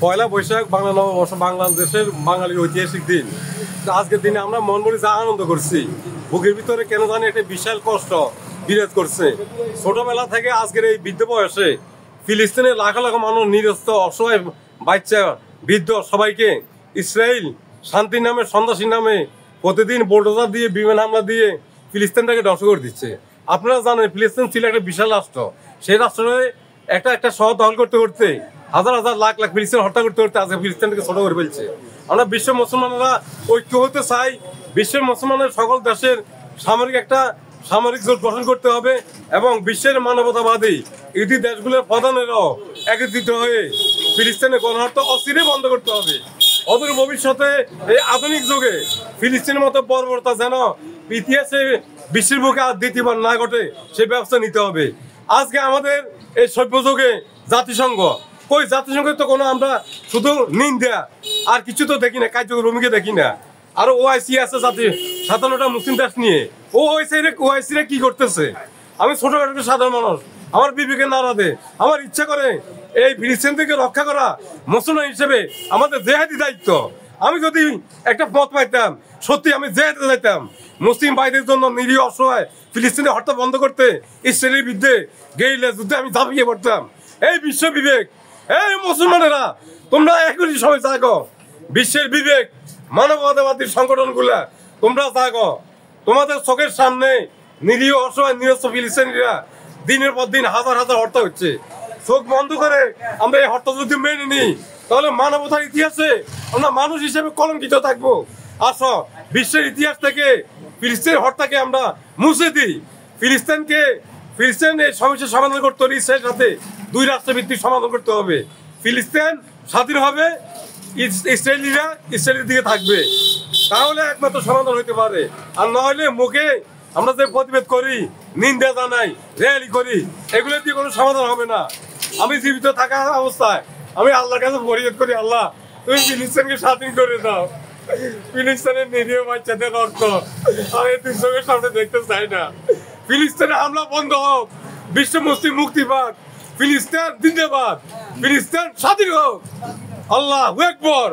পয়লা বৈশাখ বাংলা নববর্ষ বাংলাদেশের বাঙালির ঐতিহাসিক দিন। আজকের দিনে আমরা মন ভরে যা আনন্দ করছি, বুকের ভিতরে কেন জানি একটা বিশাল কষ্ট বিরাজ করছে। ছোটবেলা থেকে আজকের এই বৃদ্ধ বয়সে ফিলিস্তিনের লাখ লাখ মানুষ নিরস্ত, অসহায় বাচ্চা, বৃদ্ধ সবাইকে ইসরায়েল শান্তির নামে, সন্ত্রাসীর নামে প্রতিদিন বোল্ডোজার দিয়ে, বিমান হামলা দিয়ে ফিলিস্তিনটাকে ধ্বংস করে দিচ্ছে। আপনারা জানেন ফিলিস্তিন ছিল একটা বিশাল রাষ্ট্র। সেই রাষ্ট্রে একটা শহর দখল করতে করতে হাজার হাজার লাখ লাখ ফিলিস্তিন হত্যা করতে করতে আজকে ফিলিস্তিনকে ছোট করে ফেলছে। আমরা বিশ্ব মুসলমানরা ঐক্য হতে চাই। বিশ্বের মুসলমানের সকল দেশের সামরিক জোট গঠন করতে হবে এবং বিশ্বের মানবতাবাদী ইহুদি দেশগুলোর প্রধানেরাও একত্রিত হয়ে ফিলিস্তিনের গণহত্যা অচিরে বন্ধ করতে হবে। অদূর ভবিষ্যতে এই আধুনিক যুগে ফিলিস্তিনের মতো বর্বরতা যেন ইতিহাসে বিশ্বের বুকে আর দ্বিতীয়বার না ঘটে সে ব্যবস্থা নিতে হবে। আজকে আমাদের এই সভ্য যুগে জাতিসংঘ জাতিসংঘের তো কোনো আমরা শুধু নিন্দা আর কিছু তো দেখি না, কার্যক্রমকে দেখি না। আর ওআইসি আছে জাতি 57টা মুসলিম দেশ নিয়ে, ওআইসিরা কি করতেছে? আমি ছোটখাটো সাধারণ মানুষ, আমার বিবেকে নাড়াদে, আমার ইচ্ছা করে এই ফিলিস্তিন থেকে রক্ষা করা মুসলমান হিসেবে আমাদের জেহাদি দায়িত্ব। আমি যদি একটা পথ পাইতাম, সত্যি আমি জেহাদে যাইতাম মুসলিম ভাইদের জন্য, নিরীহ অসহায় ফিলিস্তিনে হত্যা বন্ধ করতে, ইসরায়েলের বিরুদ্ধে গেরিলা যুদ্ধে আমি ঝাঁপিয়ে পড়তাম। এই বিশ্ব বিবেক, এই মুসলমানেরা তোমরা একই সময় জাগো। বিশ্বের বিবেক, মানবতাবাদী সংগঠনগুলা তোমরা জাগো। তোমাদের চোখের সামনে নিরীহ অসহায় নিরস্ত্র ফিলিস্তিনিরা দিনের পর দিন হাজার হাজার হত্যা হচ্ছে। চোখ বন্ধ করে আমরা এই হত্যা যদি মেনে নিই, তাহলে মানবতার ইতিহাসে আমরা মানুষ হিসেবে কলঙ্কিত থাকবো। আসো বিশ্বের ইতিহাস থেকে ফিলিস্তিনের হত্যাকে আমরা মুছে দিই। ফিলিস্তিন এই সমস্যার সমাধান করতে হলে ইসরায়েলের সাথে দুই রাষ্ট্রভিত্তিক সমাধান করতে হবে। ফিলিস্তিন স্বাধীন হবে, ইসরায়েলিরা ইসরায়েলের দিকে থাকবে, তাহলে একমাত্র সমাধান হইতে পারে। আর নাহলে মুখে আমরা যে প্রতিবাদ করি, নিন্দা জানাই, র্যালি করি, এগুলো দিয়ে কোনো সমাধান হবে না। আমি জীবিত থাকা অবস্থায় আমি আল্লাহর কাছে ফরিয়াদ করি, আল্লাহ তুমি ফিলিস্তিনকে স্বাধীন করে দাও। ফিলিস্তিনের নিরীহ বাচ্চাদের রক্ত আমি তিন চোখের সামনে দেখতে চাই না। ফিলিস্তিনে হামলা বন্ধ হোক, বিশ্ব মুসলিম মুক্তি পাক, ফিলিস্তিন জিন্দাবাদ, ফিলিস্তিন স্বাধীন হোক। আল্লাহু আকবার।